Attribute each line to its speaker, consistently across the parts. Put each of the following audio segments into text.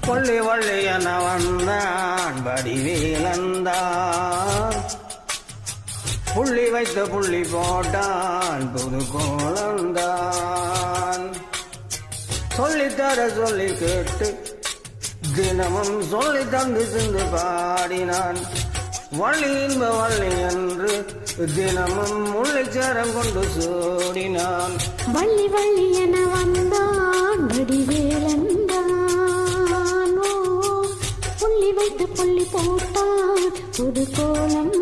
Speaker 1: வள்ளி வள்ளி என வந்தான் வடிவேலந்தான் புள்ளி வைத்த புள்ளி போட்டான் புது கோலந்தான் சொல்லித்தர சொல்லி கேட்டு தினமும் சொல்லி தந்து சிந்து பாடினான் வள்ளி இன்ப வள்ளி என்று தினமும் முள்ளைச்சரம் கொண்டு சூடினான்
Speaker 2: வள்ளி வள்ளி என வந்தான் வடிவேலந்தான் புள்ளி வைத்து புள்ளி போட்டான் புது கோலம்தான்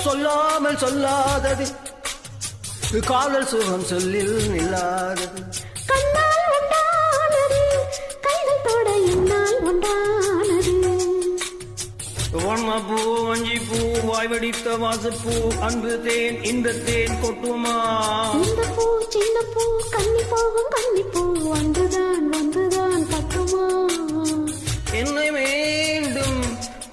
Speaker 1: சொல்லாமல் சொல்லாதது காதல் சுகம் சொல்லில் நில்லாதது
Speaker 2: கண்ணால் உண்டானது கைகள் தொட என்னால் உண்டானது
Speaker 1: வண்ணப்பூ வஞ்சி பூ வாய் வெடித்த வாசப்பூ அன்பு தேன் இந்த தேன் கொட்டுமா
Speaker 2: இந்த பூ சின்ன பூ கன்னி போகும் கன்னி பூ வந்துதான் கட்டுமா
Speaker 1: என்னை வேண்டும்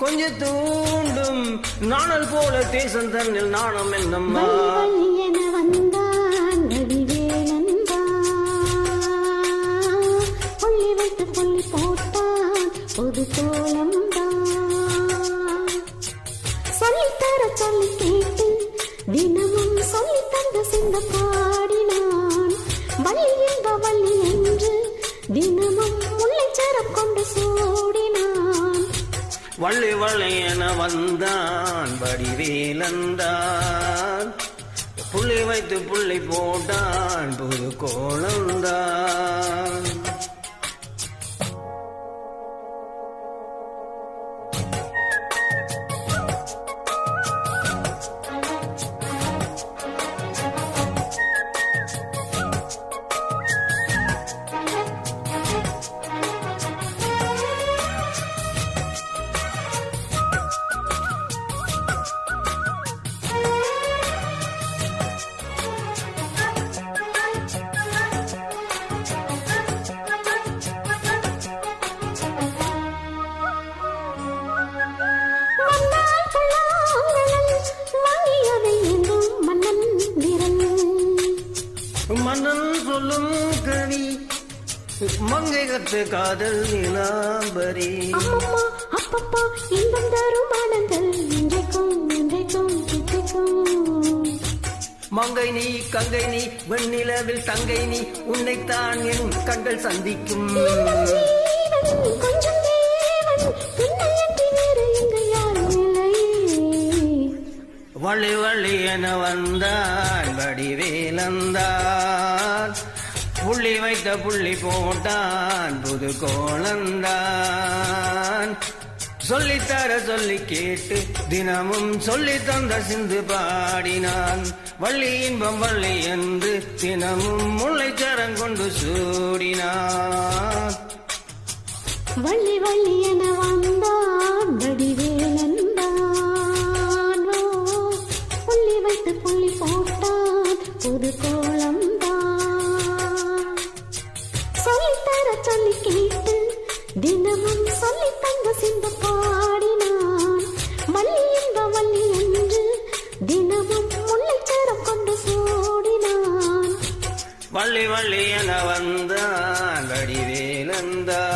Speaker 1: கொஞ்ச தூண்டும் நாணல் போல தேசம் தன்னில் நாணம் என்னம்மா
Speaker 2: வள்ளி என வந்தான் வடிவேலந்தான் புள்ளி வைத்து புள்ளி போட்டான் புது கோலம்தான் சொல்லித்தர சொல்லி கேட்டு தினமும் சொல்லி தந்த சிந்த பாடினான் வள்ளி என்ப வள்ளி என்று தினமும் முல்லைச்சரம் கொண்டு சூடினான்
Speaker 1: வள்ளி வள்ளி என வந்தான் வடிவேலந்தான் புள்ளி வைத்து புள்ளி போட்டான் புது கோலந்தான் மன்னன் சொல்லும் கவி மங்கை கத்து காதல் நிலாம்பரி
Speaker 2: அம்மம்மா அப்பப்பா இன்பம் தரும் ஆனந்தல் இன்றைக்கும் கிட்டிக்கும்
Speaker 1: மங்கை நீ கங்கை நீ வெண்ணிலவில் தங்கை நீ உன்னைத்தான் என் கண்கள் சந்திக்கும்
Speaker 2: கொஞ்சம் தேவன் பின்னையன்றி வேறு இங்கு யாரும் இல்லை
Speaker 1: வள்ளி வள்ளி என வந்தான் வடிவேலந்தான் புள்ளி வைத்த புள்ளி போட்டான் புது கோலந்தான் சொல்லித்தர சொல்லி கேட்டு தினமும் சொல்லி தந்த சிந்து பாடினான் வள்ளி இன்பம் வள்ளி என்று தினமும் முல்லைச்சரம் கொண்டு சூடினான்
Speaker 2: வள்ளி வள்ளி என வந்தான் வடிவேலந்தான் புள்ளி வைத்து புள்ளி போட்டான் புது கோலம்தான் சொல்லித்தர சொல்லி கேட்டு தினமும் சொல்லி தந்த சிந்த பாடினான் வள்ளி என்ப வள்ளி என்று தினமும் முல்லைச்சரம் கொண்டு சூடினான்
Speaker 1: வள்ளி வள்ளி என வந்தான் வடிவேலந்தான்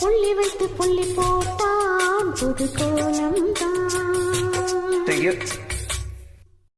Speaker 2: புள்ளி வைத்து புள்ளி போட்டான் புது கோலம்தான்.
Speaker 1: Thank you.